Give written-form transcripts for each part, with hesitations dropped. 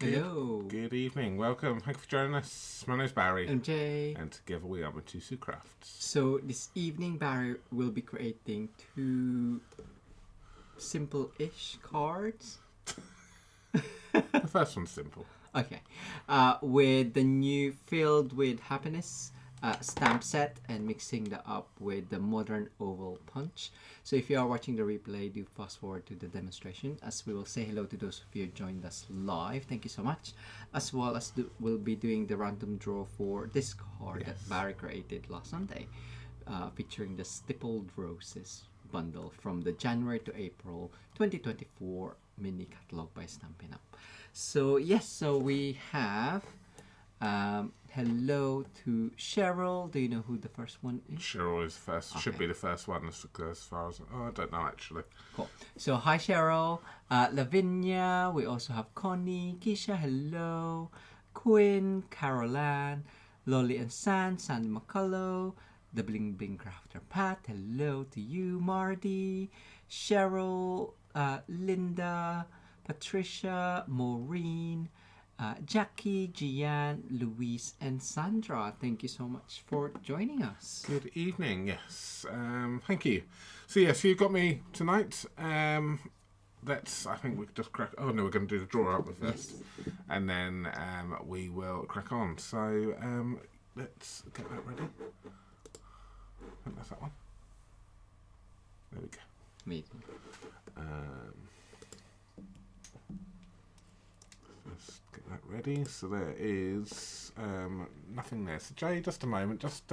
Hello. Good evening. Welcome. Thank you for joining us. My name's Barry. I'm Jay. And together we are Mitosu Crafts. So this evening, Barry will be creating two simple-ish cards. The first one's simple. Okay. With the new Filled with Happiness stamp set and mixing that up with the modern oval punch. So if you are watching the replay, do fast forward to the demonstration as we will say hello to those of you who joined us live. Thank you so much. As well as we'll be doing the random draw for this card that Barry created last Sunday, featuring the Stippled Roses bundle from the January to April 2024 mini catalog by Stampin Up. So yes, so we have hello to Cheryl. Do you know who the first one is? Cheryl is first. Okay. Should be the first one as far as... Oh, I don't know actually. Cool. So hi Cheryl, Lavinia. We also have Connie, Keisha. Hello, Quinn, Caroline, Lolly and Sandy McCullough, the Bling Bling Crafter Pat. Hello to you, Marty, Cheryl, Linda, Patricia, Maureen, Jackie, Gian, Louise, and Sandra. Thank you so much for joining us. Good evening. Yes. Thank you. So yes, you got me tonight. Let's. I think we could just crack. Oh no, we're going to do the draw out with first, and then we will crack on. So let's get that ready. I think that's that one. There we go. Amazing. Let's get that ready. So there is nothing there. So Jay, just a moment. Just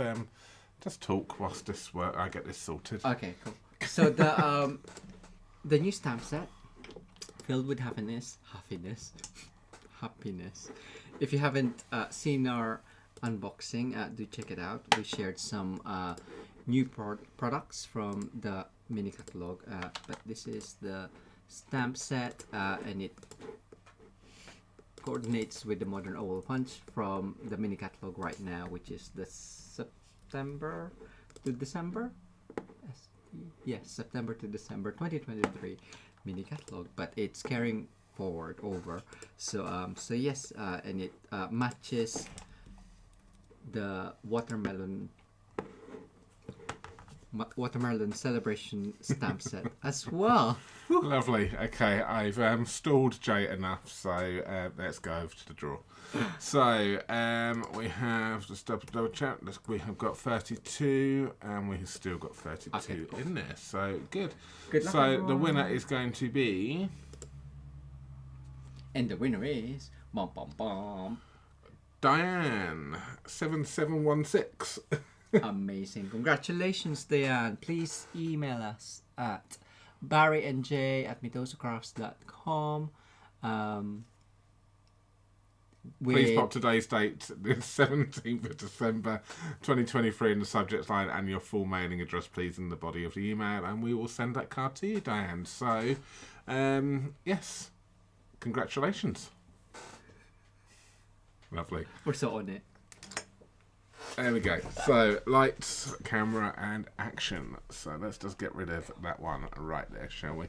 talk whilst this work. I get this sorted. Okay, cool. So the new stamp set, Filled with Happiness. If you haven't seen our unboxing, do check it out. We shared some new products from the mini catalog, but this is the stamp set, and it coordinates with the modern oval punch from the mini catalog right now, which is the September to December. Yes, September to December 2023 mini catalog, but it's carrying forward over. So yes, and it matches the watermelon celebration stamp set as well. Lovely. Okay, I've stalled Jay enough, so let's go over to the draw. So we have just double check. We have got 32, and we have still got 32 in there. So good. Good luck, so everyone. the winner is going to be, And the winner is bum bum bum. Diane 7716. Amazing. Congratulations, Diane. Please email us at barryandj@mitosocrafts.com. Please pop today's date, the 17th of December 2023, in the subject line and your full mailing address, please, in the body of the email, and we will send that card to you, Diane. So, yes, congratulations. Lovely. We're so on it. There we go. So, lights, camera, and action. So, let's just get rid of that one right there, shall we?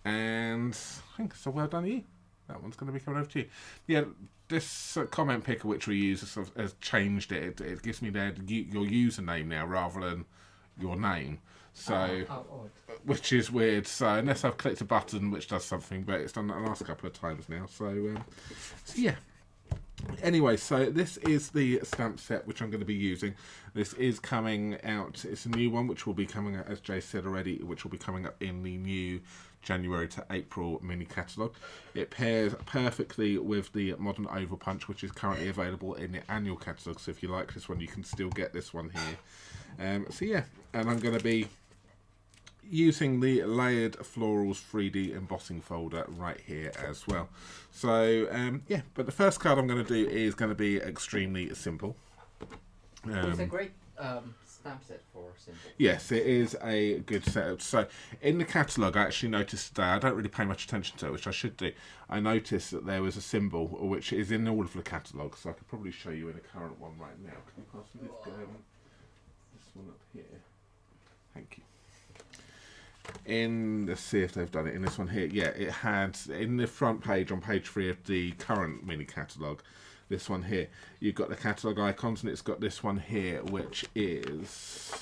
And I think so. Well done, you. That one's going to be coming over to you. Yeah, this comment picker which we use has changed it. It gives me your username now rather than your name. So, which is weird. So, unless I've clicked a button which does something, but it's done that the last couple of times now. So yeah. Anyway, so this is the stamp set which I'm going to be using. This is coming out. It's a new one which will be coming out, as Jay said already, which will be coming up in the new January to April mini catalogue. It pairs perfectly with the modern oval punch, which is currently available in the annual catalogue. So if you like this one, you can still get this one here. So yeah, and I'm going to be using the layered florals 3D embossing folder right here as well. So yeah, but the first card I'm going to do is going to be extremely simple. It's a great stamp set for simple. Yes, it is a good setup. So in the catalogue, I actually noticed today, I don't really pay much attention to it, which I should do. I noticed that there was a symbol which is in all of the catalogue, so I could probably show you in a current one right now. Can you pass me this one up here? Thank you. let's see if they've done it in this one here. Yeah, it had in the front page on page 3 of the current mini catalogue. This one here, you've got the catalogue icons, and it's got this one here, which is,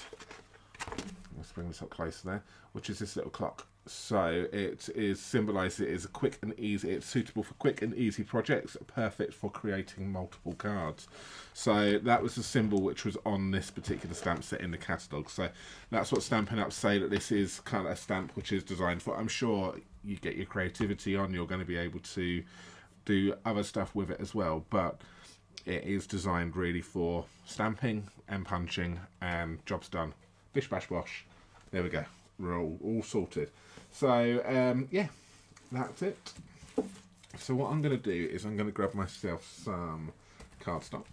let's bring this up closer there, which is this little clock. So it is symbolised as a quick and easy. It's suitable for quick and easy projects, perfect for creating multiple cards. So that was the symbol which was on this particular stamp set in the catalogue. So that's what Stampin' Up say that this is kind of a stamp which is designed for. I'm sure you get your creativity on, you're going to be able to do other stuff with it as well, but it is designed really for stamping and punching, and job's done. Bish bash bosh. There we go. We're all sorted. So yeah, that's it. So what I'm going to do is I'm going to grab myself some cardstock.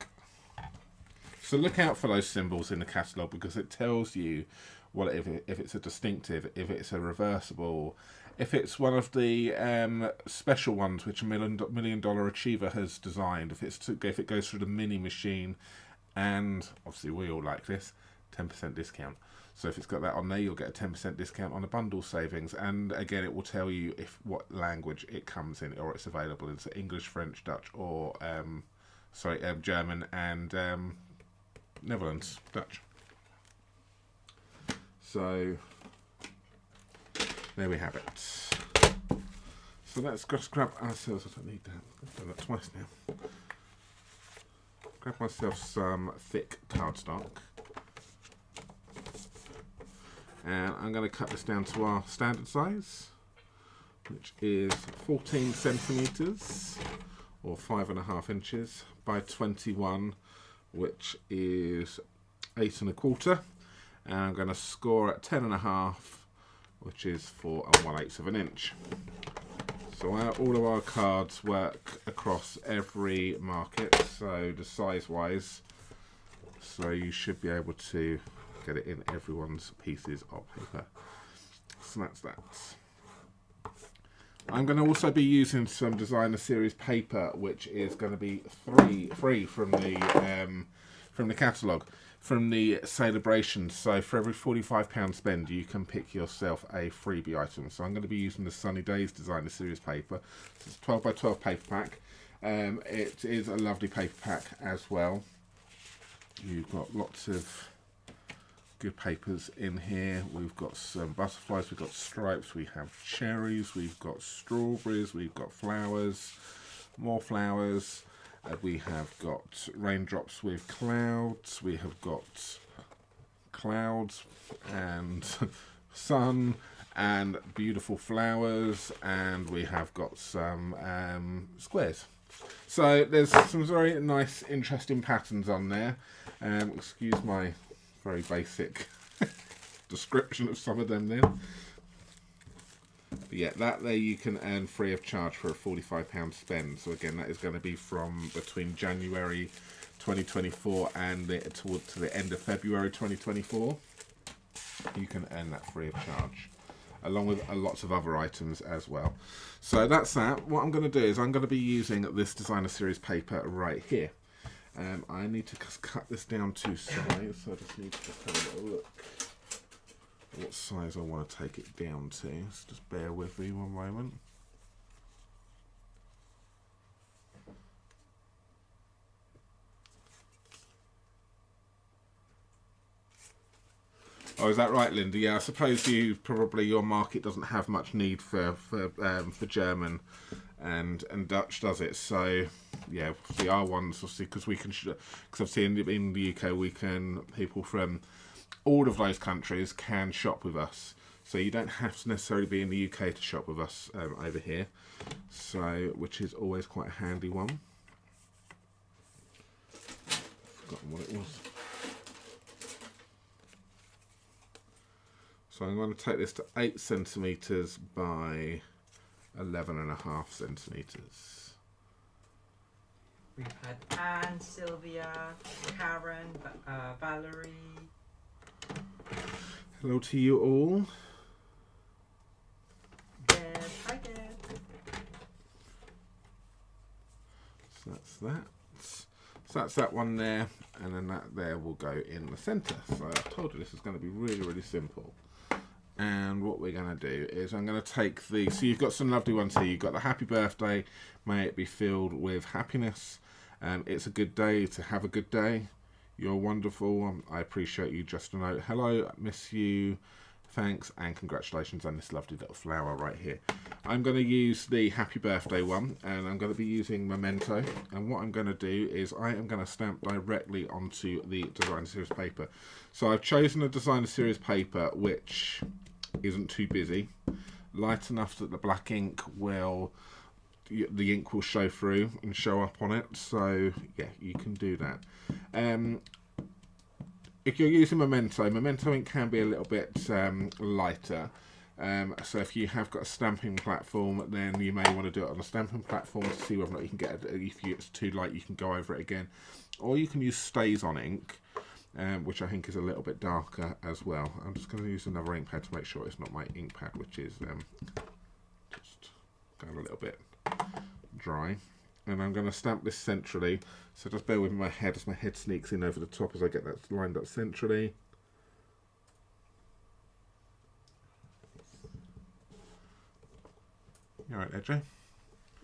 So look out for those symbols in the catalogue, because it tells you what if it's a distinctive, if it's a reversible, if it's one of the special ones which a $1 million achiever has designed, if it goes through the mini machine, and obviously we all like this, 10% discount. So if it's got that on there, you'll get a 10% discount on the bundle savings. And again, it will tell you what language it comes in, or it's available in. So English, French, Dutch, or German and Netherlands Dutch. So there we have it. So let's just grab ourselves. I don't need that. I've done that twice now. Grab myself some thick cardstock. And I'm going to cut this down to our standard size, which is 14 centimetres or 5.5 inches by 21, which is 8 1/4. And I'm going to score at 10.5, which is 4 1/8 of an inch. So all of our cards work across every market, so the size wise, so you should be able to get it in everyone's pieces of paper. So that's that. I'm going to also be using some designer series paper, which is going to be free from the catalogue, from the celebration. So for every £45 spend, you can pick yourself a freebie item. So I'm going to be using the Sunny Days designer series paper. So it's a 12 by 12 paper pack. It is a lovely paper pack as well. You've got lots of good papers in here. We've got some butterflies, we've got stripes, we have cherries, we've got strawberries, we've got flowers, more flowers, we have got raindrops with clouds, we have got clouds and sun and beautiful flowers, and we have got some squares. So there's some very nice interesting patterns on there. Excuse my very basic description of some of them then. But yeah, that there you can earn free of charge for a £45 spend. So again, that is going to be from between January 2024 and to the end of February 2024. You can earn that free of charge, along with lots of other items as well. So that's that. What I'm going to do is I'm going to be using this designer series paper right here. I need to cut this down to size, so I just need to have a little look what size I want to take it down to. So just bear with me one moment. Oh, is that right, Linda? Yeah, I suppose your market doesn't have much need for German and Dutch, does it? So yeah, obviously our ones, obviously, because obviously in the UK people from all of those countries can shop with us. So you don't have to necessarily be in the UK to shop with us over here. So, which is always quite a handy one. Forgotten what it was. So I'm going to take this to 8 centimetres by 11.5 centimetres. We've had Anne, Sylvia, Karen, Valerie. Hello to you all. Deb, hi Deb. So that's that. So that's that one there, and then that there will go in the centre. So I told you this is going to be really, really simple. And what we're going to do is I'm going to take the, so you've got some lovely ones here. You've got the happy birthday, may it be filled with happiness. It's a good day to have a good day. You're wonderful. I appreciate you. Just a note. Hello, miss you. Thanks and congratulations on this lovely little flower right here. I'm going to use the happy birthday one, and I'm going to be using Memento. And what I'm going to do is I am going to stamp directly onto the designer series paper. So I've chosen a designer series paper which isn't too busy, light enough that the black ink will, the ink will show through and show up on it. So yeah, you can do that. If you're using Memento ink can be a little bit lighter. So if you have got a stamping platform, then you may want to do it on a stamping platform to see whether or not you can get it. If it's too light, you can go over it again. Or you can use Stays On ink, which I think is a little bit darker as well. I'm just going to use another ink pad to make sure it's not my ink pad, which is just going a little bit dry. And I'm going to stamp this centrally, so just bear with my head as my head sneaks in over the top as I get that lined up centrally. You alright there, Jay?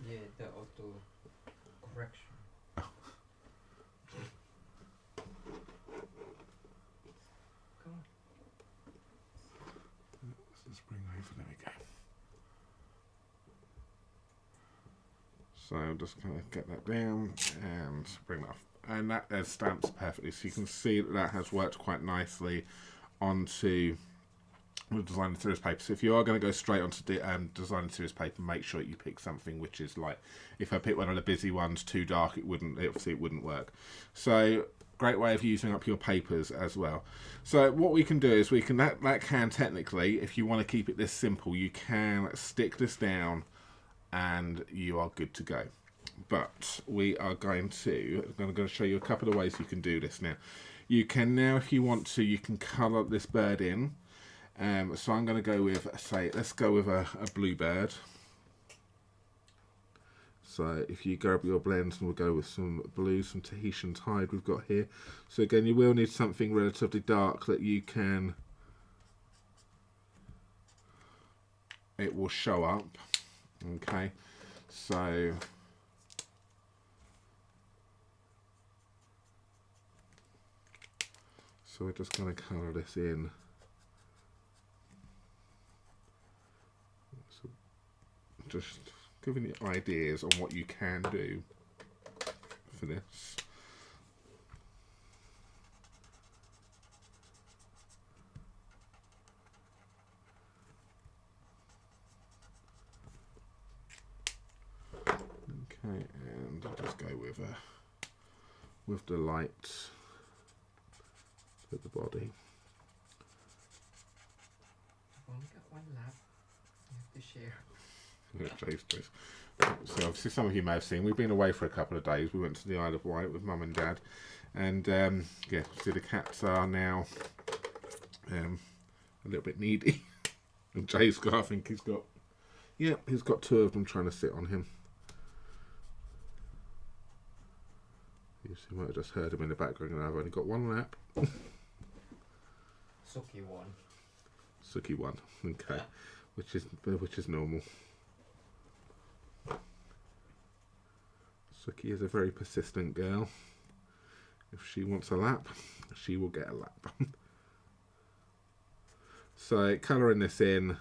Yeah, the auto correction. Oh. Come on. Let's just bring over, there we go. So I'm just going to get that down and bring that off. And that stamps perfectly. So you can see that that has worked quite nicely onto the designer series paper. So if you are going to go straight onto the designer series paper, make sure you pick something which is like, if I pick one of the busy ones too dark, it wouldn't work. So great way of using up your papers as well. So what we can do is we can, that can technically, if you want to keep it this simple, you can stick this down and you are good to go. But we are going to, I'm going to show you a couple of ways you can do this now. You can now, if you want to, you can colour this bird in. So I'm going to go with, say, let's go with a bluebird. So if you grab your blends, and we'll go with some blue, some Tahitian tide we've got here. So again, you will need something relatively dark that you can, it will show up. Okay, so we're just going to colour this in. So just giving you ideas on what you can do for this. Okay, and I'll just go with the light at the body. I've only got one lap. You have to share. So obviously some of you may have seen, we've been away for a couple of days. We went to the Isle of Wight with Mum and Dad, and yeah, see the cats are now a little bit needy. And Jay's got, I think he's got two of them trying to sit on him. You might have just heard him in the background, and I've only got one lap. Suki one. Suki one, okay, Yeah. which is normal. Suki is a very persistent girl. If she wants a lap, she will get a lap. So colouring this in,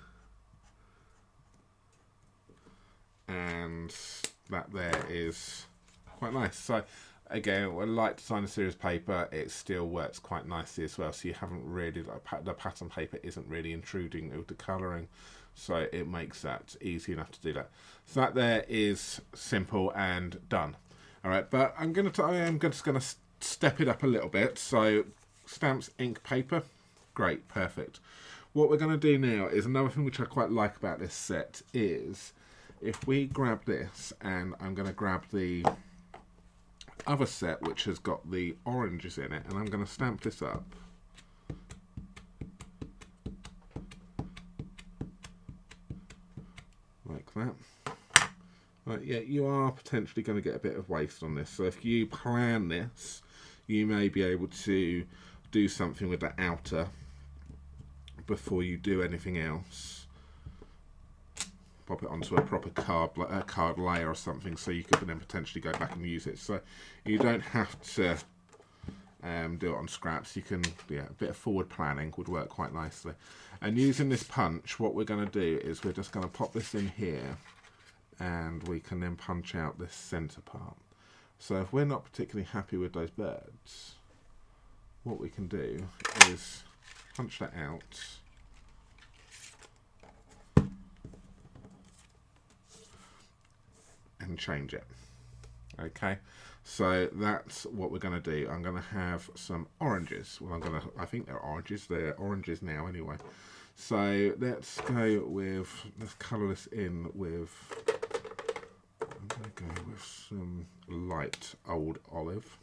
and that there is quite nice. So again, with light designer series paper, it still works quite nicely as well. So you haven't really, like, the pattern paper isn't really intruding with the colouring, so it makes that easy enough to do that. So that there is simple and done. All right, but I am just gonna step it up a little bit. So stamps, ink, paper, great, perfect. What we're going to do now is another thing which I quite like about this set is if we grab this, and I'm going to grab the other set which has got the oranges in it, and I'm going to stamp this up. Like that. Right, yeah, you are potentially going to get a bit of waste on this. So if you plan this, you may be able to do something with the outer before you do anything else. Pop it onto a proper card layer or something, so you could then potentially go back and use it. So you don't have to do it on scraps. You can, a bit of forward planning would work quite nicely. And using this punch, what we're going to do is we're just going to pop this in here, and we can then punch out this centre part. So if we're not particularly happy with those birds, what we can do is punch that out. And change it. Okay, so that's what we're going to do. I'm going to have some oranges. Well, I think they're oranges. They're oranges now anyway. So let's go with, let's colour this in with, I'm going to go with some light old olive.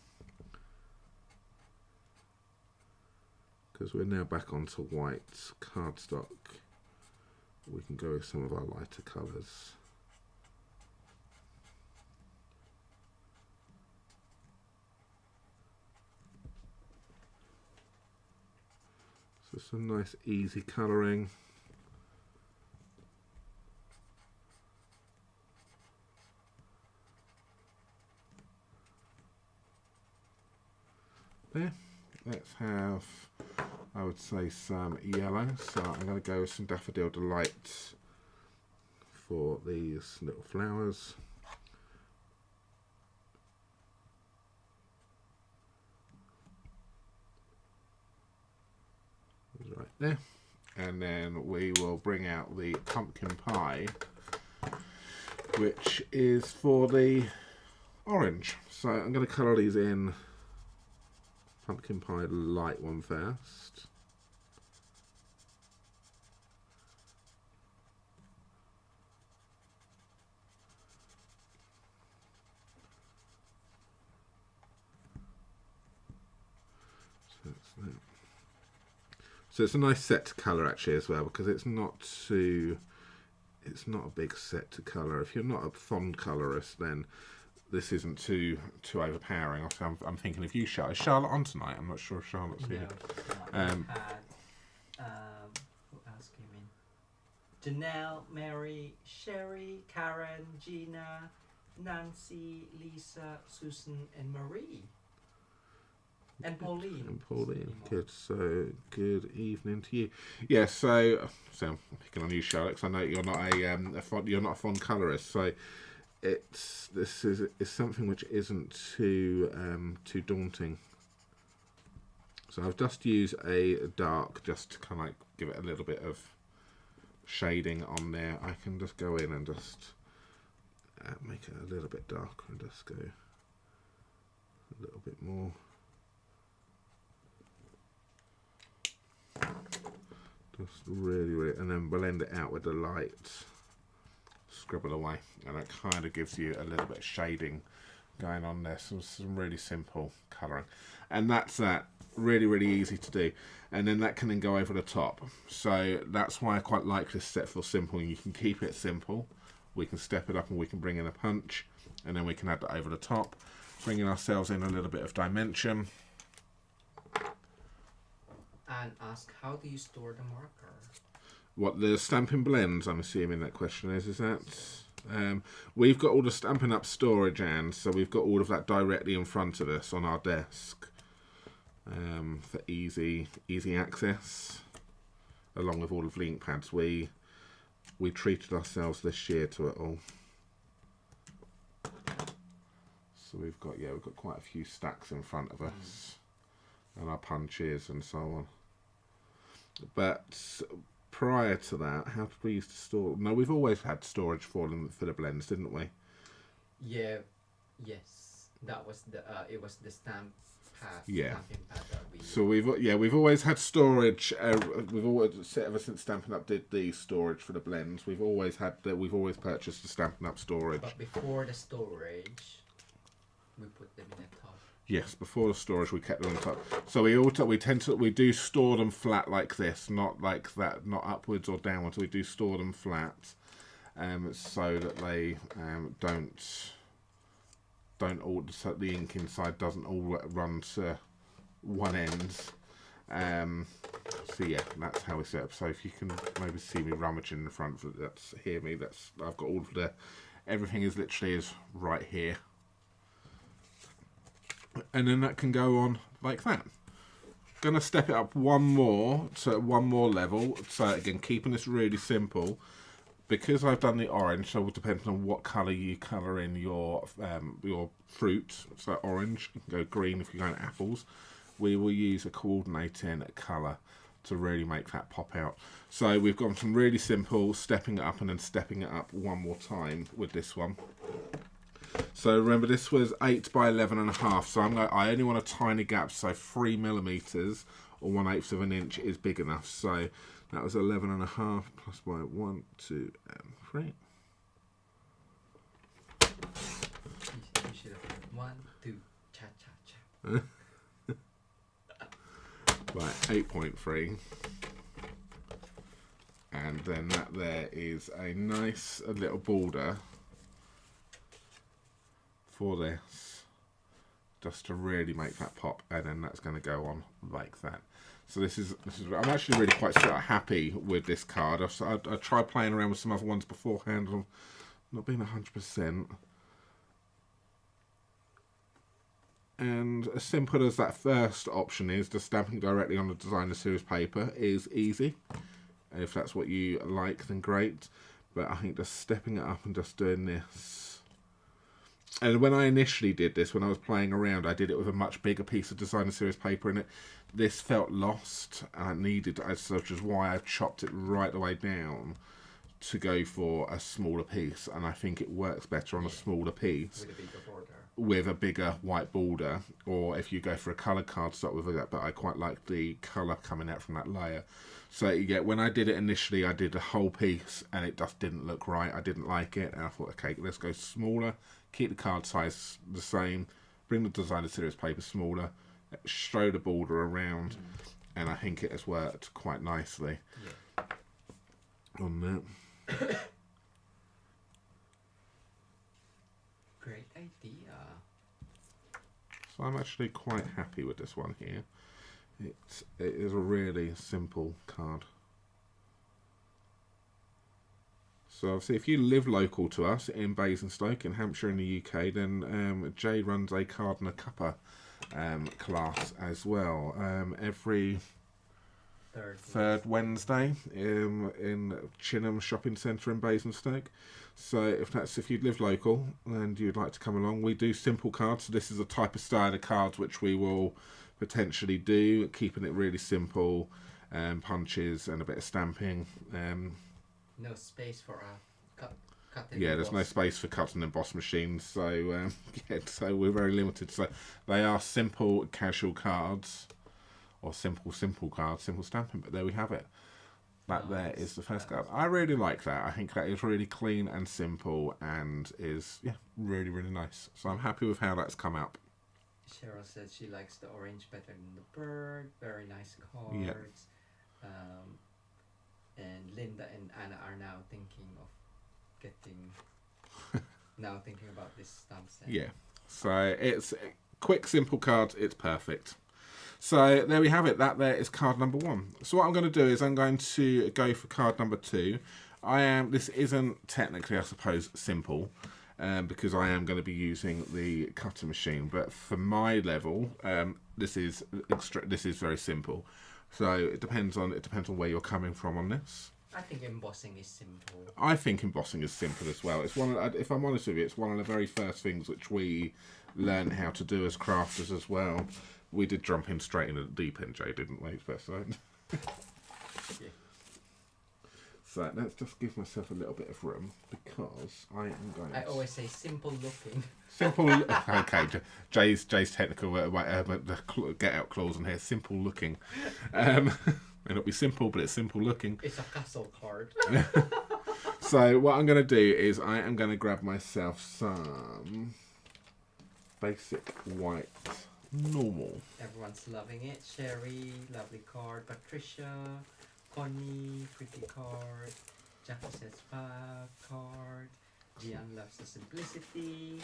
Because we're now back onto white cardstock, we can go with some of our lighter colours. So some nice easy colouring. There. Let's have, I would say, some yellow. So I'm going to go with some Daffodil Delight for these little flowers. Right there. And then we will bring out the pumpkin pie, which is for the orange. So I'm going to colour these in. Pumpkin pie light one first. So that's that. So it's a nice set to colour actually as well, because it's not a big set to colour. If you're not a fond colourist, then this isn't too overpowering. I'm thinking of you, Charlotte. Is Charlotte on tonight? I'm not sure if Charlotte's here. We had, who else came in? Janelle, Mary, Sherry, Karen, Gina, Nancy, Lisa, Susan, and Marie. And Pauline. And Pauline. Good. So good evening to you. Yeah. So I'm picking on you, Charlotte, because I know you're not a fond colourist. So this is something which isn't too daunting. So I've just used a dark just to kind of like give it a little bit of shading on there. I can just go in and just make it a little bit darker and just go a little bit more. Just really, and then blend it out with the light. Scribble away, and that kind of gives you a little bit of shading going on there. Some really simple colouring, and that's that. Really easy to do, and then that can then go over the top. So that's why I quite like this set for simple. You can keep it simple. We can step it up, and we can bring in a punch, and then we can add that over the top, bringing ourselves in a little bit of dimension. And ask, how do you store the marker? What, the Stampin' Blends, I'm assuming that question is that? We've got all the Stampin' Up storage, and so we've got all of that directly in front of us on our desk for easy access, along with all of the ink pads. We treated ourselves this year to it all. So we've got quite a few stacks in front of us, and our punches and so on. But prior to that, how did we used to store? No, we've always had storage for them for the blends, didn't we? Yeah, yes, that was the it was the stamp pad. Yeah. Stamping pad that we. So we've always had storage. We've always, ever since Stampin' Up did the storage for the blends, we've always purchased the Stampin' Up storage. But before the storage, we put them in a tub. Yes, before the storage we kept them on top. So we do store them flat like this, not like that, not upwards or downwards. We do store them flat, so that they so the ink inside doesn't all run to one end. So yeah, that's how we set up. So if you can maybe see me rummaging in the front, that's hear me. That's I've got all of the everything is literally is right here, and then that can go on like that. Gonna step it up one more to one more level. So again, keeping this really simple. Because I've done the orange, so it depends on what colour you colour in your fruit. So orange, you can go green if you're going apples. We will use a coordinating colour to really make that pop out. So we've gone from really simple, stepping it up and then stepping it up one more time with this one. So remember, this was 8 by 11.5. So I only want a tiny gap, so 3mm or 1/8 of an inch is big enough. So that was 11.5 plus by 1, 2, and 3. You should have put 1, 2, cha cha cha. Right, 8.3. And then that there is a nice little border for this, just to really make that pop, and then that's going to go on like that. So this is I'm actually really quite happy with this card. I tried playing around with some other ones beforehand. I'm not being 100%. And as simple as that first option is, just stamping directly on the designer series paper is easy. And if that's what you like, then great. But I think just stepping it up and just doing this. And when I initially did this, when I was playing around, I did it with a much bigger piece of designer series paper in it. This felt lost, and I needed, which is why I've chopped it right the way down to go for a smaller piece. And I think it works better on a smaller piece. With a bigger border. With a bigger white border, or if you go for a coloured cardstock with that, but I quite like the colour coming out from that layer. So you get, when I did it initially, I did a whole piece and it just didn't look right. I didn't like it, and I thought, okay, let's go smaller, keep the card size the same, bring the designer series paper smaller, show the border around, and I think it has worked quite nicely on that. Great idea. So I'm actually quite happy with this one here. It is a really simple card. So obviously, if you live local to us in Basingstoke in Hampshire in the UK, then Jay runs a Card and a Cuppa class as well every third Wednesday in Chinham Shopping Centre in Basingstoke. So if you live local and you'd like to come along, we do simple cards. So this is a type of style of cards which we will potentially do, keeping it really simple, punches and a bit of stamping. No space for a cut Yeah, there's no space for cut and emboss machines, so so we're very limited. So they are simple casual cards, or simple cards, simple stamping. But there we have it. That there is the first card. I really like that. I think that is really clean and simple, and is really nice. So I'm happy with how that's come out. Cheryl said she likes the orange better than the bird. Very nice cards. Yeah. And Linda and Anna are now thinking of thinking about this stamp set. Yeah. So it's a quick, simple card. It's perfect. So there we have it. That there is card number 1. So what I'm going to do is I'm going to go for card number 2. This isn't technically, I suppose, simple, because I am going to be using the cutting machine. But for my level, this is very simple. So it depends on where you're coming from on this. I think embossing is simple. I think embossing is simple as well. It's if I'm honest with you, it's one of the very first things which we learned how to do as crafters as well. We did jump in straight into the deep end, Jay, didn't we? Yeah. So let's just give myself a little bit of room, because I am going. I always say simple looking. Simple. Okay, Jay's technical get out clause in here. Simple looking. May not be simple, but it's simple looking. It's a castle card. So what I'm going to do is I am going to grab myself some basic white normal. Everyone's loving it. Sherry, lovely card. Patricia, Connie, pretty card. Jackie says fab card. Gian loves the simplicity.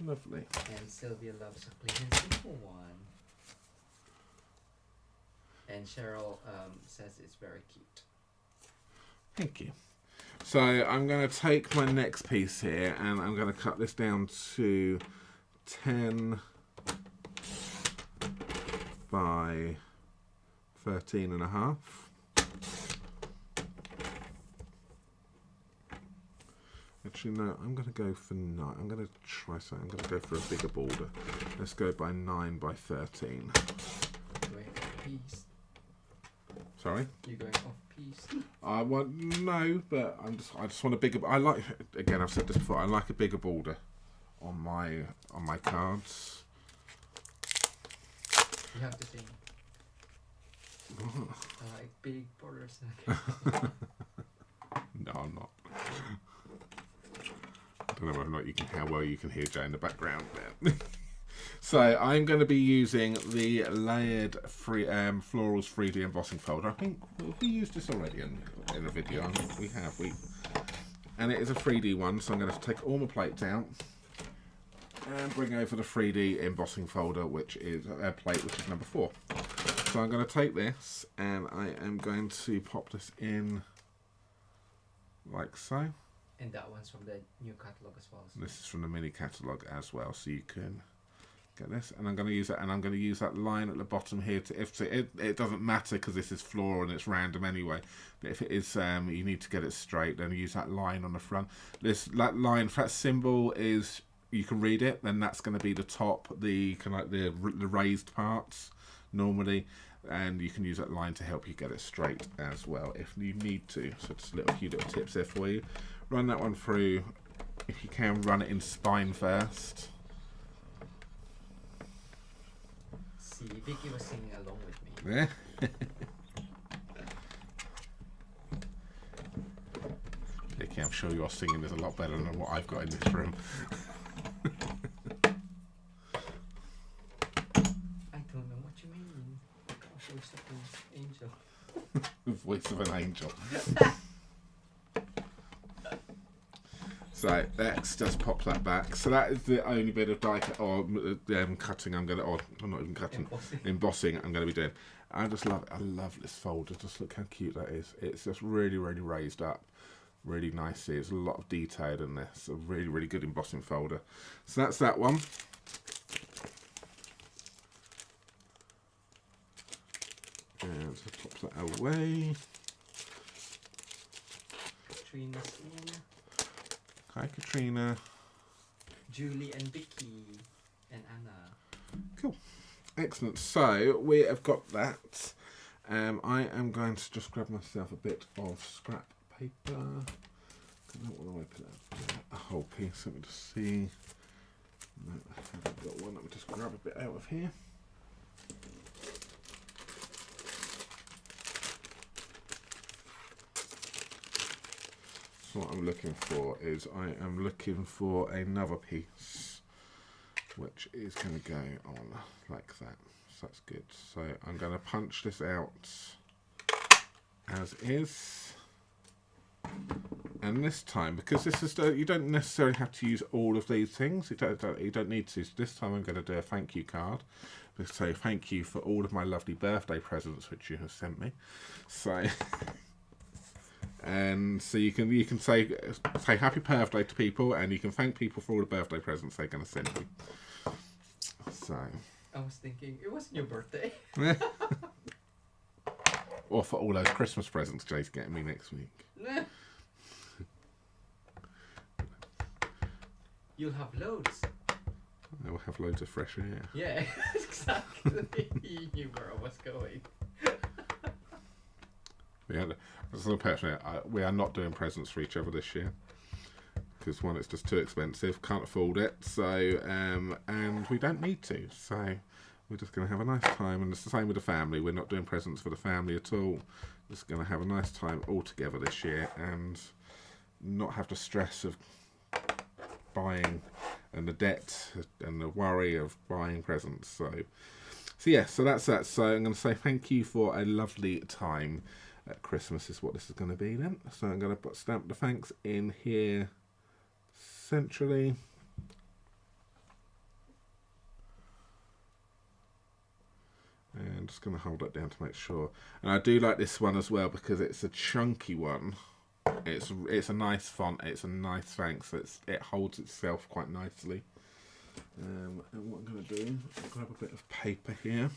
Lovely. And Sylvia loves a clean and simple one. And Cheryl says it's very cute. Thank you. So I'm going to take my next piece here and I'm going to cut this down to 10 by 13.5. Actually, no, I'm going to go for 9. I'm going to try something. I'm going to go for a bigger border. Let's go by 9 by 13. Going off piece. Sorry? You're going off piece. I want no, but I just want a bigger. I like, again, I've said this before. I like a bigger border on my cards. You have to think. I like big borders. No, I'm not. I don't know whether or not how well you can hear Jay in the background there. So I'm going to be using the layered florals 3D embossing folder. I think we used this already in a video. We have. And it is a 3D one, so I'm going to take all my plates out and bring over the 3D embossing folder, which is a plate, which is number 4. So I'm going to take this and I am going to pop this in like so. And that one's from the new catalogue as well. So. This is from the mini catalogue as well, so you can get this. And I'm going to use that, and I'm going to use that line at the bottom here to it doesn't matter because this is floral and it's random anyway. But if it is, you need to get it straight, then use that line on the front. That line, if that symbol is, you can read it, then that's going to be the top, the kind of like the raised parts normally. And you can use that line to help you get it straight as well if you need to. So just a few little tips there for you. Run that one through. If you can, run it in spine first. See, Vicky was singing along with me. Yeah. Vicky, I'm sure your singing is a lot better than what I've got in this room. I don't know what you mean. Voice of an angel. The voice of an angel. So let's just pop that back. So that is the only bit of cutting I'm going to, or I'm not even cutting, embossing I'm going to be doing. I just love it. I love this folder. Just look how cute that is. It's just really, really raised up. Really nicely. There's a lot of detail in this. A really, really good embossing folder. So that's that one. And so pop that away. Katrina's in. Hi, Katrina. Julie and Vicky and Anna. Cool. Excellent. So we have got that. I am going to just grab myself a bit of scrap paper. I don't want to open up a whole piece. Let me just see. No, I haven't got one. Let me just grab a bit out of here. So what I'm looking for is I am looking for another piece which is going to go on like that. So that's good. So I'm going to punch this out as is. And this time, because this is you don't necessarily have to use all of these things. You don't need to. So this time I'm going to do a thank you card. To say thank you for all of my lovely birthday presents which you have sent me. So. And so you can say happy birthday to people, and you can thank people for all the birthday presents they're going to send you. So. I was thinking it wasn't your birthday. Or for all those Christmas presents Jay's getting me next week. You'll have loads. I will have loads of fresh air. Yeah, exactly. You knew where I was going. We are not doing presents for each other this year because one, it's just too expensive, can't afford it. So and we don't need to. So we're just going to have a nice time, and it's the same with the family. We're not doing presents for the family at all. Just going to have a nice time all together this year and not have the stress of buying and the debt and the worry of buying presents. So yeah, so that's that. So I'm going to say thank you for a lovely time at Christmas is what this is going to be then. So I'm going to stamp the thanks in here centrally. And I'm just going to hold that down to make sure. And I do like this one as well because it's a chunky one. It's a nice font. It's a nice font, so it holds itself quite nicely. And what I'm going to do, I'll grab a bit of paper here.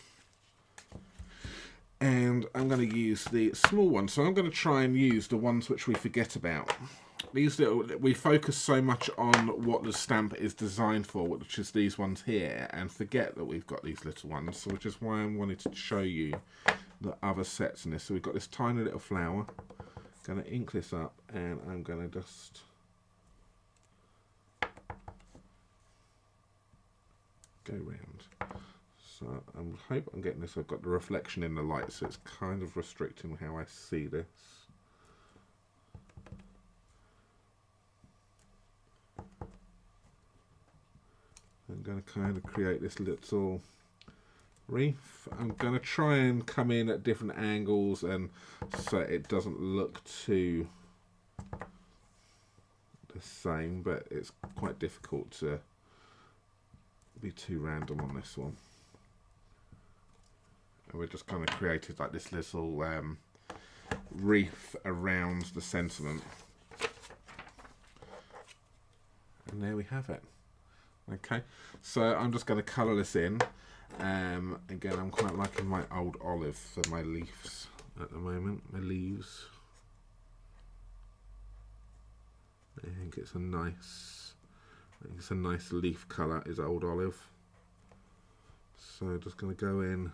And I'm going to use the small one. So I'm going to try and use the ones which we forget about. These little, we focus so much on what the stamp is designed for, which is these ones here, and forget that we've got these little ones. So which is why I wanted to show you the other sets in this. So we've got this tiny little flower. Going to ink this up, and I'm going to just go round. So I hope I'm getting this. I've got the reflection in the light, so it's kind of restricting how I see this. I'm going to kind of create this little wreath. I'm going to try and come in at different angles, and so it doesn't look too the same, but it's quite difficult to be too random on this one. And we're just kind of created like this little wreath around the sentiment, and there we have it. Okay, so I'm just going to colour this in. Again, I'm quite liking my old olive for my leaves at the moment. My leaves. I think it's a nice leaf colour. Is old olive. So just going to go in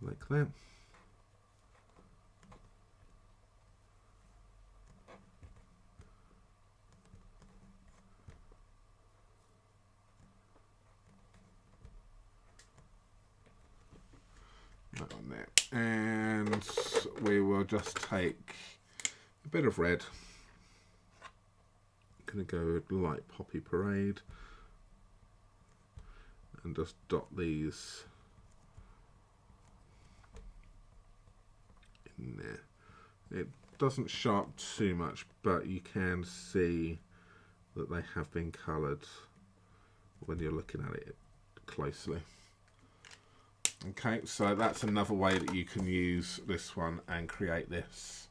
like that. That one there. And we will just take a bit of red. I'm going to go with light poppy parade and just dot these in there. It doesn't show up too much, but you can see that they have been coloured when you're looking at it closely. Okay, so that's another way that you can use this one and create this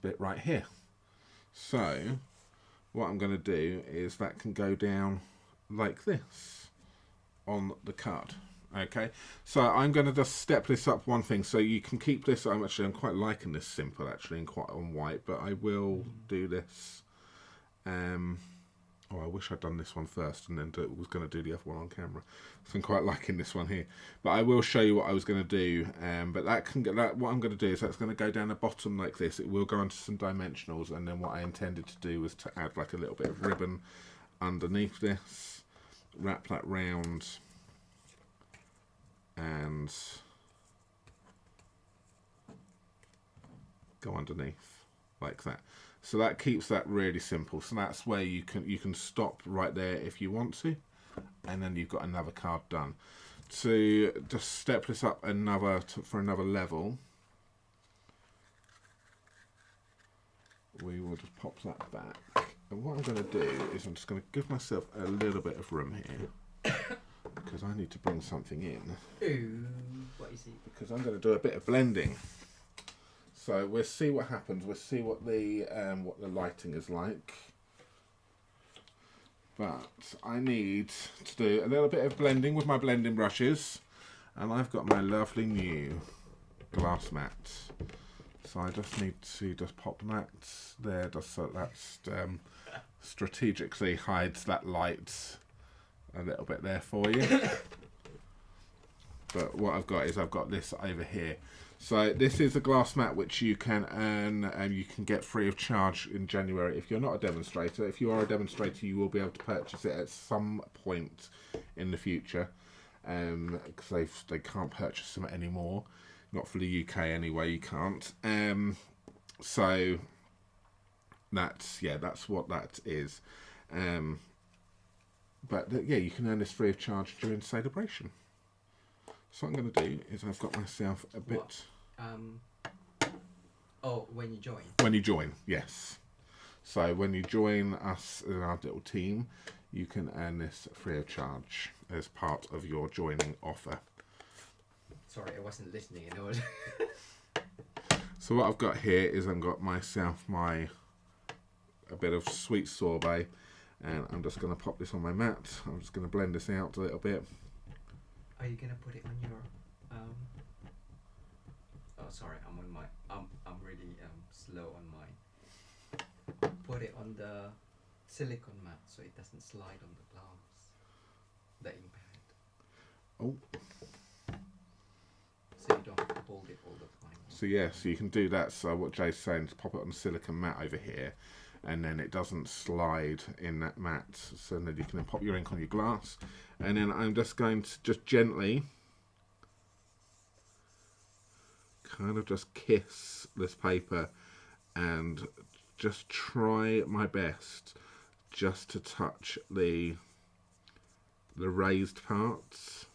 bit right here. So what I'm going to do is that can go down like this on the card. Okay, so I'm going to just step this up one thing, so you can keep this. I'm quite liking this simple actually, and quite on white, but I will do this. Oh, I wish I'd done this one first and then was going to do the other one on camera. So I'm quite liking this one here, but I will show you what I was going to do. But what I'm going to do is that's going to go down the bottom like this. It will go into some dimensionals, and then what I intended to do was to add like a little bit of ribbon underneath this, wrap that round, and go underneath like that. So that keeps that really simple. So that's where you can stop right there if you want to, and then you've got another card done. To just step this up for another level, we will just pop that back. And what I'm going to do is I'm just going to give myself a little bit of room here because I need to bring something in. Ooh, what is it? Because I'm going to do a bit of blending. So we'll see what happens. We'll see what the lighting is like. But I need to do a little bit of blending with my blending brushes, and I've got my lovely new glass mat. So I just need to just pop that there, just so that's strategically hides that light a little bit there for you. But what I've got is I've got this over here. So this is a glass mat which you can earn and you can get free of charge in January if you're not a demonstrator. If you are a demonstrator, you will be able to purchase it at some point in the future, because they can't purchase them anymore. Not for the UK anyway, you can't. So that's what that is. But yeah, you can earn this free of charge during celebration. So what I'm going to do is I've got myself a bit... What? When you join? When you join, yes. So when you join us in our little team, you can earn this free of charge as part of your joining offer. Sorry, I wasn't listening. I know. So what I've got here is I've got myself a bit of sweet sorbet, and I'm just going to pop this on my mat. I'm just going to blend this out a little bit. Are you gonna put it on your? Oh, sorry. I'm on my. I'm really slow on mine. Put it on the silicone mat so it doesn't slide on the glass. The ink pad. Oh. So you don't have to hold it all the time. So yeah, so you can do that. So what Jay's saying is pop it on the silicone mat over here, and then it doesn't slide in that mat. So then you can then pop your ink on your glass, and then I'm just going to just gently kind of just kiss this paper and just try my best just to touch the raised parts.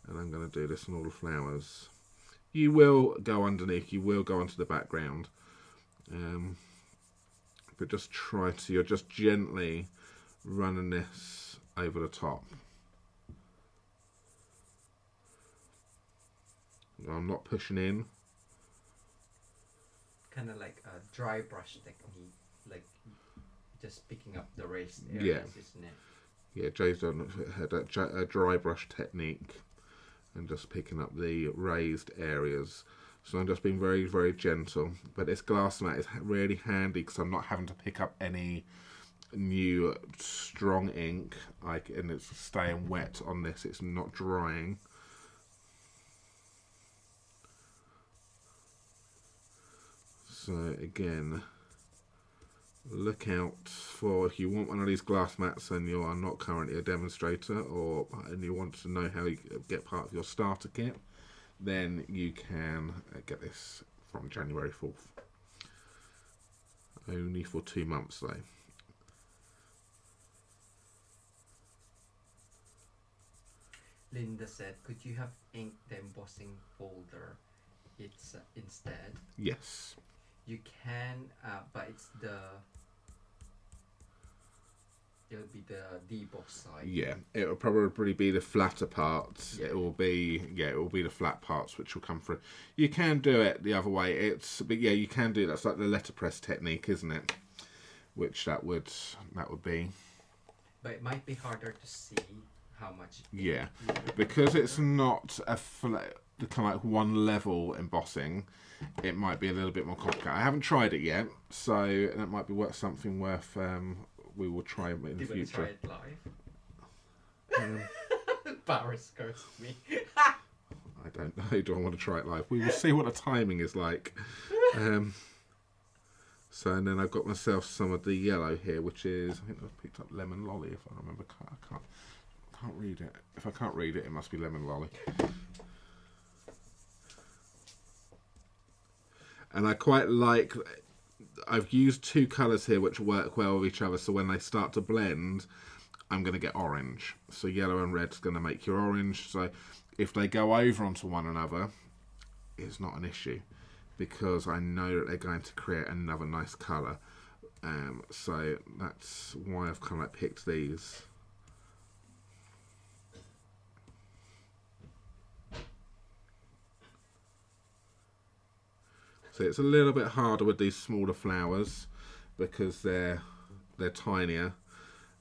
And I'm going to do this on all the flowers. You will go underneath, you will go onto the background. But just try to, you're just gently running this over the top. I'm not pushing in. Kind of like a dry brush technique, like just picking up the raised areas, Yeah. isn't it? Yeah, Jay's done a dry brush technique and just picking up the raised areas. So I'm just being very, very gentle. But this glass mat is really handy because I'm not having to pick up any new strong ink, and it's staying wet on this. It's not drying. So again, look out for, if you want one of these glass mats and you are not currently a demonstrator, and you want to know how you get part of your starter kit, then you can get this from January 4th. Only for 2 months though. Linda said, could you have inked the embossing folder instead? Yes. You can, but it'll be the deboss side. Yeah, it'll probably be the flatter parts. Yeah. It will be the flat parts which will come through. You can do it the other way. But yeah, you can do that. It's like the letterpress technique, isn't it? Which that would be. But it might be harder to see how much. Yeah, because it's not a flat, kind of like one level embossing. It might be a little bit more complicated. I haven't tried it yet, so that might be something worth. We will try it in the future. Do you want to try it live? Paris goes me. I don't know. Do I want to try it live? We will see what the timing is like. So, and then I've got myself some of the yellow here, which is, I think I've picked up lemon lolly, if I remember. I can't read it. If I can't read it, it must be lemon lolly. And I quite like, I've used 2 colours here which work well with each other, so when they start to blend, I'm going to get orange. So yellow and red is going to make your orange. So if they go over onto one another, it's not an issue, because I know that they're going to create another nice colour. So that's why I've kind of like picked these. So it's a little bit harder with these smaller flowers because they're tinier,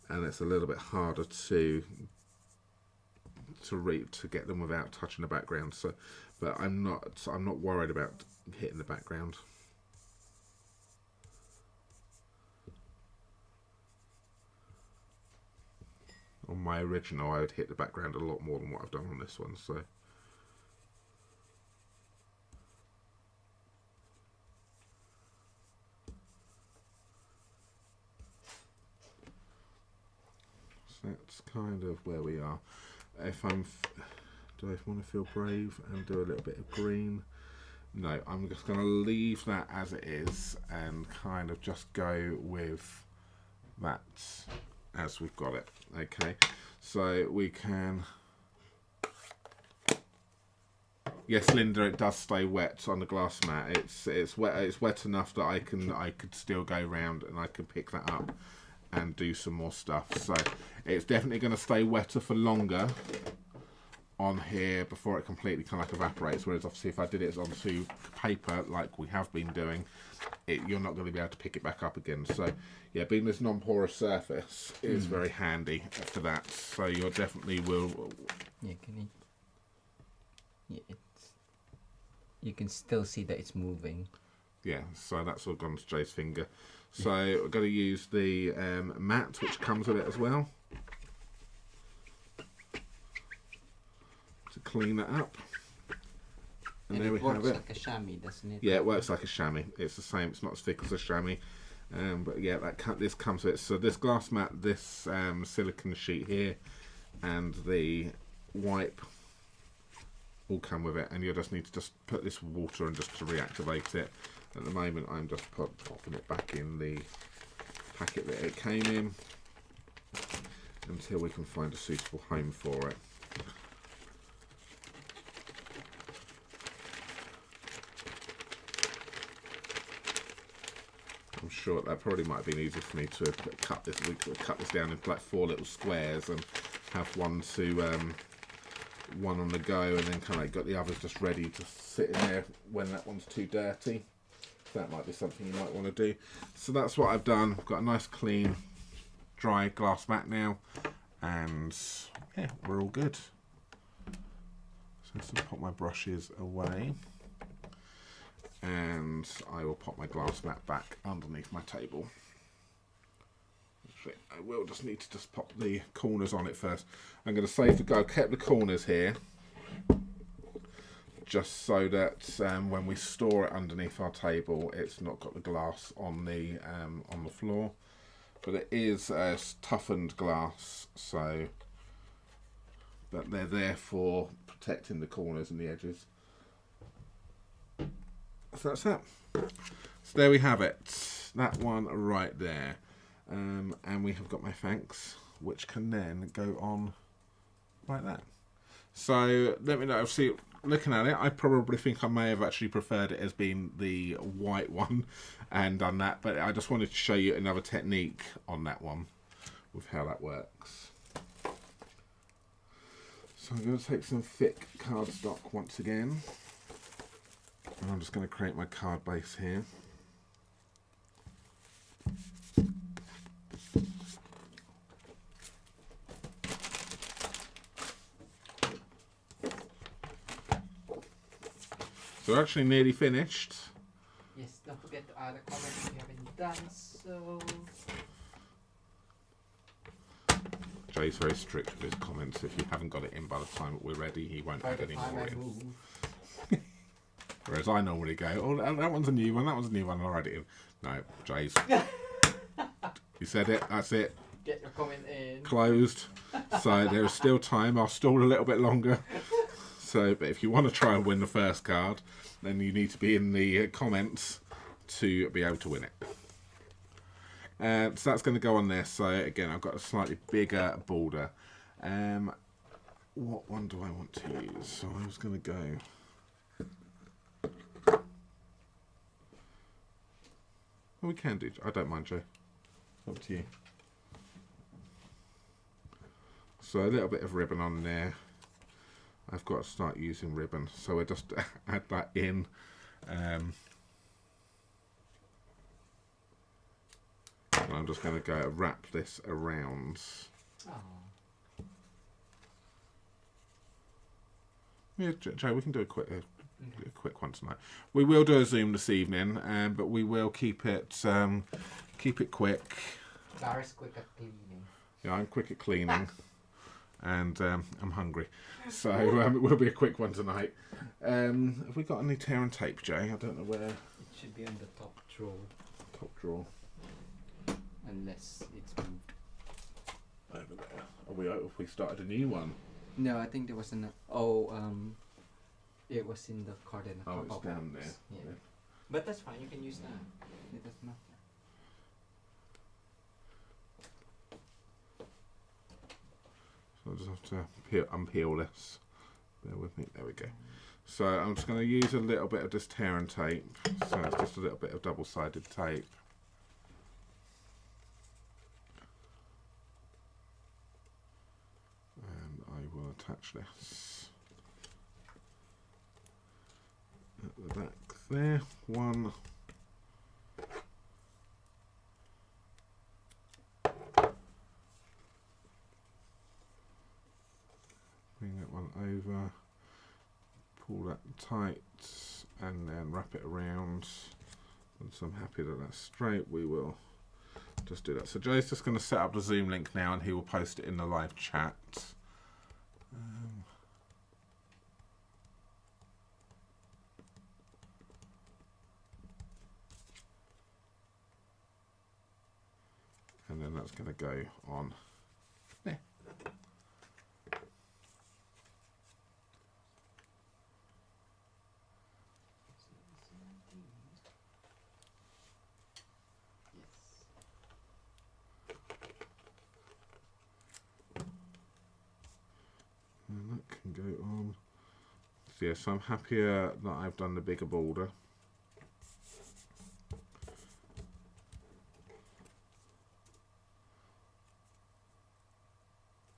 and it's a little bit harder to get them without touching the background. So, but I'm not worried about hitting the background. On my original, I would hit the background a lot more than what I've done on this one. So. That's kind of where we are. Do I want to feel brave and do a little bit of green? No, I'm just going to leave that as it is and kind of just go with that as we've got it. Okay, so we can. Yes, Linda, it does stay wet on the glass mat. It's wet. It's wet enough that I could still go round and I could pick that up and do some more stuff. So it's definitely going to stay wetter for longer on here before it completely kind of like evaporates, whereas obviously if I did it onto paper like we have been doing, you're not going to be able to pick it back up again. So yeah, being this non-porous surface is very handy for that. So you definitely will. Yeah, you can still see that it's moving. Yeah, so that's all gone to Jay's finger. So we're going to use the mat which comes with it as well to clean that up. And there we have it. It works like a chamois, doesn't it? Yeah, it works like a chamois. It's the same. It's not as thick as a chamois, but yeah, this comes with it. So this glass mat, this silicone sheet here, and the wipe all come with it. And you just need to just put this water and just to reactivate it. At the moment, I'm just popping it back in the packet that it came in until we can find a suitable home for it. I'm sure that probably might have been easier for me to cut this. We could cut this down into like 4 little squares and have one on the go, and then kind of like got the others just ready to sit in there when that one's too dirty. That might be something you might want to do. So that's what I've done. I've got a nice clean dry glass mat now, and yeah, we're all good. So let's just put my brushes away, and I will pop my glass mat back underneath my table. Actually, I will just need to just pop the corners on it first. I'm going to save the go. I kept the corners here just so that when we store it underneath our table, it's not got the glass on the floor. But it is toughened glass, so but they're there for protecting the corners and the edges. So that's that. So there we have it. That one right there. And we have got my thanks, which can then go on like that. So let me know. See, looking at it, I probably think I may have actually preferred it as being the white one and done that, but I just wanted to show you another technique on that one with how that works. So I'm going to take some thick cardstock once again, and I'm just going to create my card base here. So we're actually nearly finished. Yes, don't forget to add a comment if you haven't done so. Jay's very strict with his comments. If you haven't got it in by the time that we're ready, he won't add any more in. Whereas I normally go, oh, that one's a new one, that one's a new one, I'll add it in. No, Jay's. You said it, that's it. Get your comment in. Closed. So there's still time. I'll stall a little bit longer. So, but if you want to try and win the first card, then you need to be in the comments to be able to win it. So that's going to go on there. So again, I've got a slightly bigger border. What one do I want to use? So I was going to go. Well, we can do. I don't mind, Joe. Up to you. So a little bit of ribbon on there. I've got to start using ribbon, so we'll just add that in. And I'm just going to go wrap this around. Oh. Yeah, Joe, we can do a quick one tonight. We will do a Zoom this evening, but we will keep it quick. Gary's quick at cleaning. Yeah, I'm quick at cleaning. And I'm hungry, so it will be a quick one tonight. Have we got any tear and tape, Jay? I don't know where. It should be on the top drawer. Top drawer. Unless it's moved. Over there. Are we? If we started a new one? No, I think there was an. It was in the card and the it's down there. Yeah. But that's fine. You can use that. It doesn't matter. So I'll just have to unpeel this. Bear with me. There we go. So I'm just going to use a little bit of this tear and tape. So it's just a little bit of double-sided tape. going to attach this at the back there. One. Bring that one over, pull that tight, and then wrap it around. Once I'm happy that that's straight, we will just do that. So Joe's just going to set up the Zoom link now, and he will post it in the live chat. And then that's going to go on there. And that can go on. So yeah, so I'm happier that I've done the bigger border.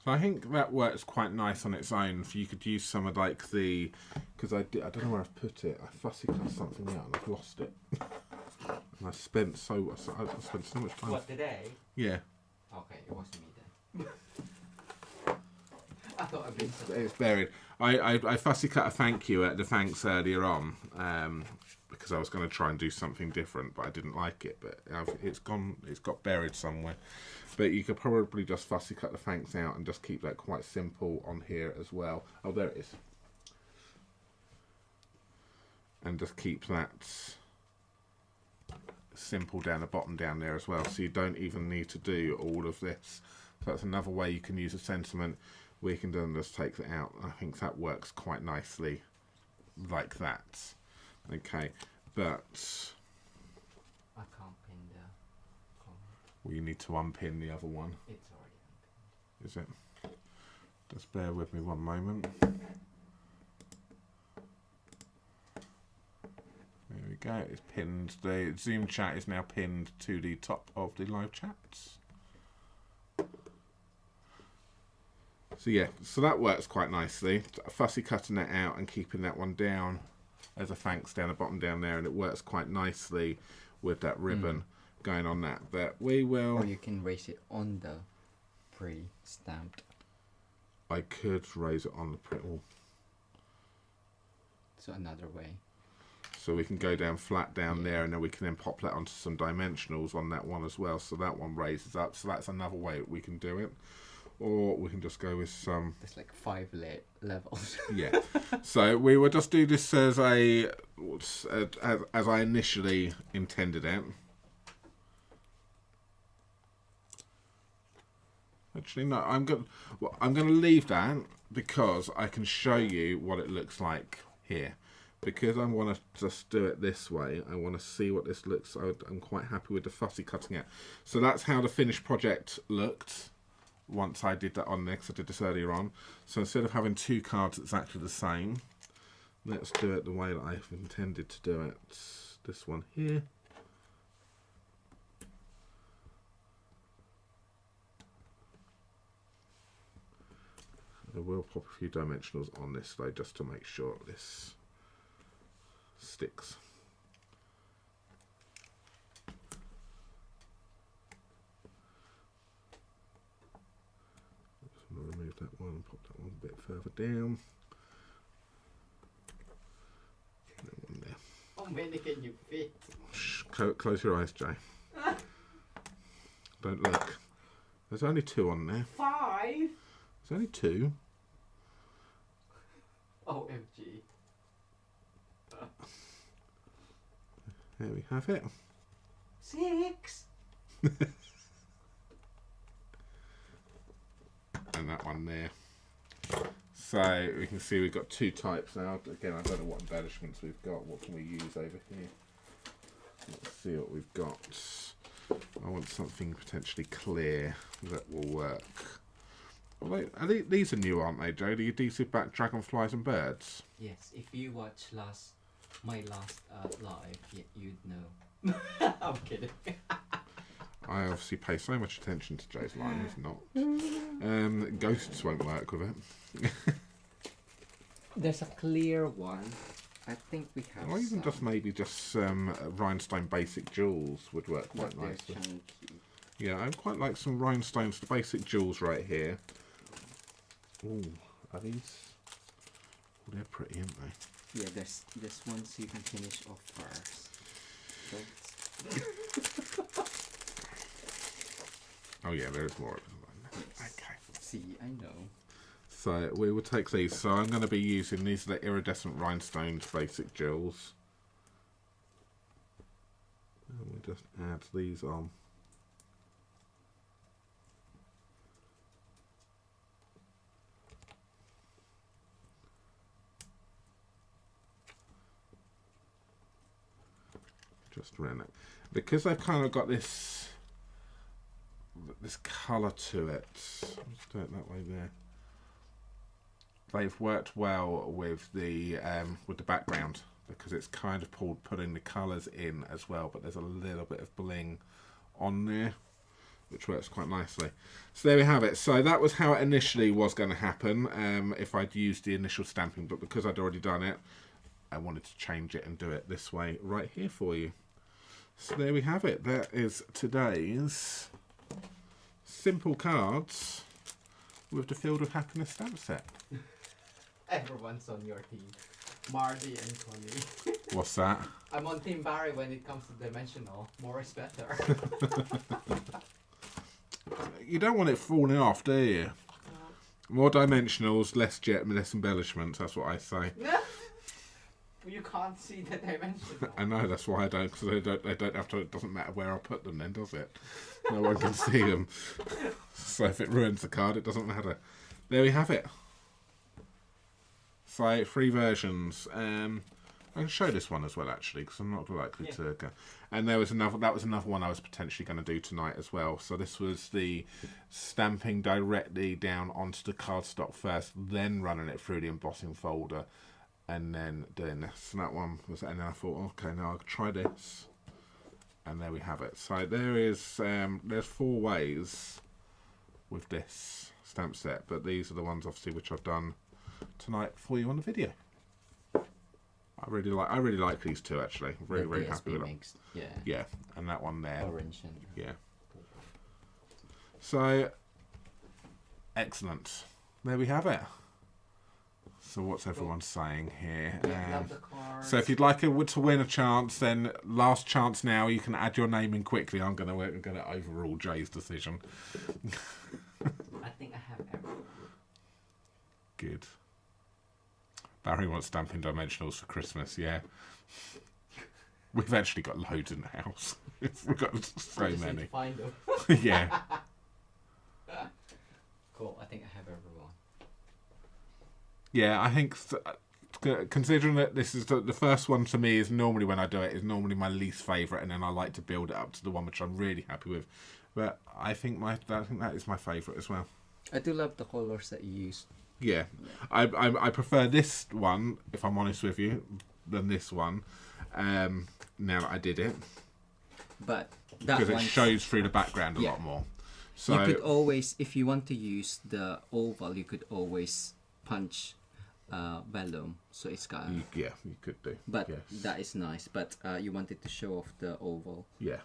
So I think that works quite nice on its own. If you could use some of like the, because I don't know where I've put it. I fussy cut something out and I've lost it. And I spent so much time. What, today? Yeah. Okay, it wasn't me then. I thought I'd been It's buried. I fussy cut a thank you at the thanks earlier on because I was going to try and do something different, but I didn't like it. But it's got buried somewhere. But you could probably just fussy cut the thanks out and just keep that quite simple on here as well. Oh, there it is. And just keep that simple down the bottom down there as well. So you don't even need to do all of this. So that's another way you can use a sentiment. We can then just take that out. I think that works quite nicely like that. Okay, but I can't pin the comment. we need to unpin the other one. It's already unpinned. Is it? Just bear with me one moment. There we go. It's pinned. The Zoom chat is now pinned to the top of the live chats. So yeah, so that works quite nicely. Fussy cutting that out and keeping that one down as a thanks down the bottom down there, and it works quite nicely with that ribbon going on that. But we will. Or you can raise it on the pre-stamped. I could raise it on the print wall. So another way. So we can go down flat down there, and then we can then pop that onto some dimensionals on that one as well. So that one raises up. So that's another way we can do it. Or we can just go with some. There's like 5 levels. Yeah. So we will just do this as I initially intended it. Actually, no. I'm gonna leave that because I can show you what it looks like here. Because I want to just do it this way, I want to see what this looks. I'm quite happy with the fussy cutting it. So that's how the finished project looked. Once I did that on there, because I did this earlier on. So instead of having 2 cards exactly the same, let's do it the way that I've intended to do it. This one here. I will pop a few dimensionals on this though, just to make sure this sticks. Remove that one and pop that one a bit further down. That one there. How many can you fit? Shh, close your eyes, Jay. Don't look. There's only 2 on there. 5? There's only 2. OMG. There we have it. 6? And that one there. So we can see we've got 2 types now. Again, I don't know what embellishments we've got. What can we use over here? Let's see what we've got. I want something potentially clear that will work. These are new, aren't they, Joe? The adhesive back dragonflies and birds. Yes, if you watch my last live, you'd know. I'm kidding. I obviously pay so much attention to Joe's lines, not. Ghosts won't work with it. There's a clear one. I think we have Or even some. just maybe just some rhinestone basic jewels would work quite But they're nicely. chunky. Yeah, I quite like some rhinestones, the basic jewels right here. Ooh, are these? Oh, they're pretty, aren't they? Yeah, there's ones you can finish off first. Oh yeah, there's more. Yes. Okay. See, I know. So we will take these. So I'm going to be using these are the iridescent rhinestones basic jewels. And we just add these on. Just around it. Because they've kind of got this colour to it. Let's do it that way there. They've worked well with the background because it's kind of putting the colours in as well, but there's a little bit of bling on there, which works quite nicely. So there we have it. So that was how it initially was going to happen if I'd used the initial stamping, but because I'd already done it, I wanted to change it and do it this way right here for you. So there we have it. That is today's simple cards with the Field of Happiness stamp set. Everyone's on your team. Marty and Connie. What's that? I'm on Team Barry when it comes to dimensional. More is better. You don't want it falling off, do you? More dimensionals, less embellishments. That's what I say. You can't see the dimensional. I know, that's why I don't, because they don't have to. It doesn't matter where I put them, then, does it? No one can see them. So if it ruins the card, it doesn't matter. There we have it. So 3 versions. I can show this one as well, actually, because I'm not likely to go. And there was another. That was another one I was potentially going to do tonight as well. So this was the stamping directly down onto the cardstock first, then running it through the embossing folder, and then doing this. And that one was. And then I thought, okay, now I'll try this. And there we have it. So there is. There's 4 ways with this stamp set, but these are the ones, obviously, which I've done tonight for you on the video. I really like these 2 actually. I'm very happy with them. Yeah. Yeah, and that one there. Orange and Yeah. So excellent. There we have it. So what's everyone saying here? love the cards. So if you'd like to win a chance, then last chance now. You can add your name in quickly. I'm gonna overrule Jay's decision. I think I have everyone. Good. Barry wants stamping dimensionals for Christmas, yeah. We've actually got loads in the house. We've got so Just need many. to find them. Yeah. Cool. I think I have everyone. Yeah, I think considering that this is the first one to me is normally when I do it is normally my least favourite, and then I like to build it up to the one which I'm really happy with. But I think that is my favourite as well. I do love the colours that you use. Yeah, I prefer this one, if I'm honest with you, than this one. Now that I did it, But that because it one shows through the background a Yeah. lot more. So you could always, if you want to use the oval, you could always punch vellum, so it's got. you could do. But yes. that is nice. But you wanted to show off the oval, Yeah,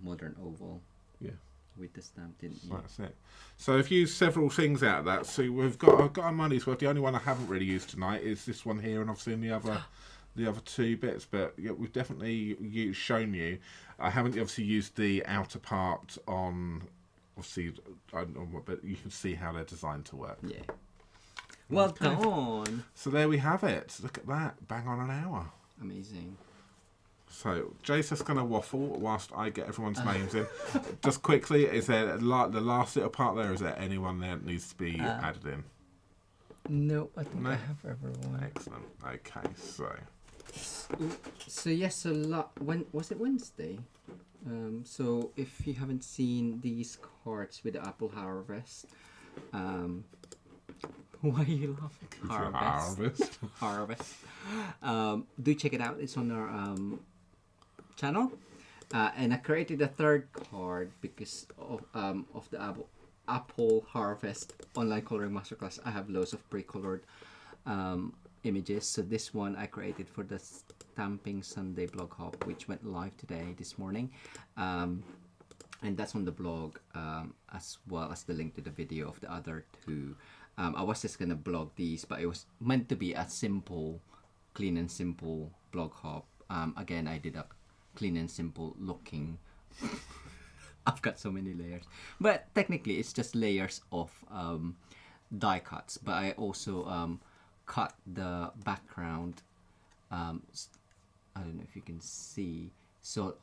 modern oval. yeah. With the stamp, didn't you? That's it. So I've used several things out of that. So I've got our money's worth. The only one I haven't really used tonight is this one here, and obviously in the other 2 bits. But yeah, we've definitely shown you. I haven't obviously used the outer part on. Obviously, but you can see how they're designed to work. Yeah. Well done. So there we have it. Look at that. Bang on an hour. Amazing. So Jay's just going to waffle whilst I get everyone's names in. Just quickly, is there the last little part there? Is there anyone there that needs to be added in? No, I think No? I have everyone. Excellent. Okay, so So yes, when was it Wednesday? So if you haven't seen these cards with the apple harvest, why are you laughing? harvest. Harvest. Do check it out. It's on our channel. And I created a 3rd card because of the Apple Harvest online coloring masterclass, I have loads of pre-colored images. So this one I created for the Stamping Sunday blog hub, which went live today, this morning. And that's on the blog, as well as the link to the video of the other two. I was just gonna blog these, but it was meant to be a simple, clean and simple blog hub. Again, I did a clean and simple looking. I've got so many layers, but technically it's just layers of die cuts. But I also cut the background. I don't know if you can see. So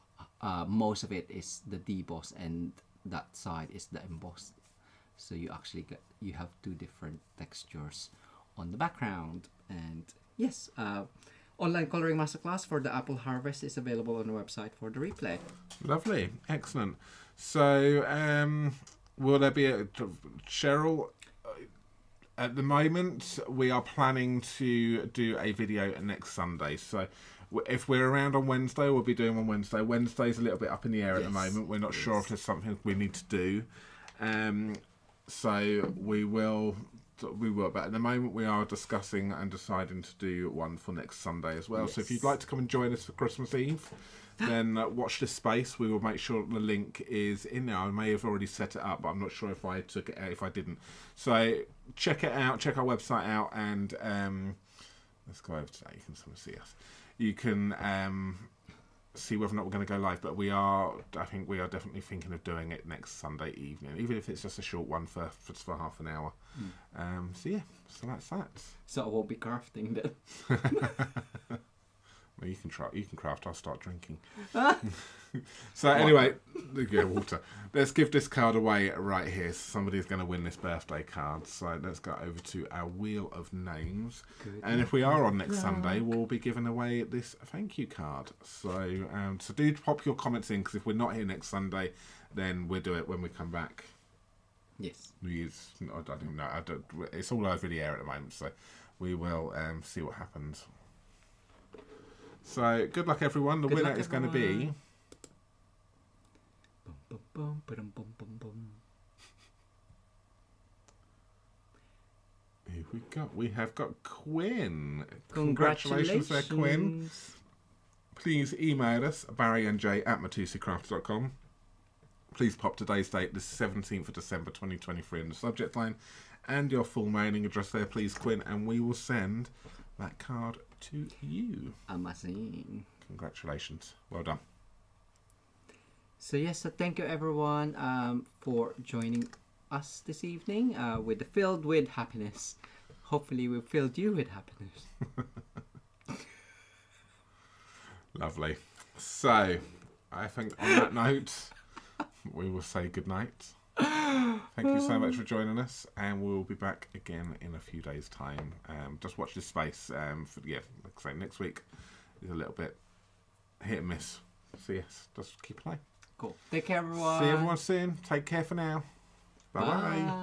most of it is the deboss, and that side is the embossed. So you actually have two different textures on the background. And yes, online coloring masterclass for the Apple Harvest is available on the website for the replay. Lovely, excellent. So will there be a Cheryl? At the moment, we are planning to do a video next Sunday. So if we're around on Wednesday, we'll be doing on Wednesday. Wednesday's a little bit up in the air at the moment. We're not sure if there's something we need to do. So we will. But at the moment, we are discussing and deciding to do one for next Sunday as well. Yes. So if you'd like to come and join us for Christmas Eve, then watch this space. We will make sure the link is in there. I may have already set it up, but I'm not sure if I took it out, if I didn't. So check it out, check our website out, and let's go over to that. You can sort of see us. You can see whether or not we're going to go live, but I think we are definitely thinking of doing it next Sunday evening, even if it's just a short one for half an hour. So yeah, so that's that. So I won't be crafting then. Well, you can craft. I'll start drinking. So anyway, yeah, water. Let's give this card away right here. Somebody's going to win this birthday card. So let's go over to our wheel of names. Good. And if we are on next Sunday, we'll be giving away this thank you card. So so do pop your comments in, because if we're not here next Sunday, then we'll do it when we come back. Yes. I don't know. It's all over the air at the moment, so we will see what happens. So good luck, everyone. The winner is going to be. Bum, bum, bum, bum, bum, bum. Here we go. We have got Quinn. Congratulations there, Quinn. Please email us, barryanj@matosucraft.com. Please pop today's date, the 17th of December 2023, in the subject line, and your full mailing address there, please, Quinn, and we will send that card to you. Amazing. Congratulations. Well done. So yes, so thank you everyone for joining us this evening filled with happiness. Hopefully we've filled you with happiness. Lovely. So, I think on that note, we will say good night. Thank you so much for joining us, and we'll be back again in a few days' time. Just watch this space. Like I say, next week is a little bit hit and miss. So yes, just keep an eye. Cool. Take care, everyone. See everyone soon. Take care for now. Bye-bye. Bye.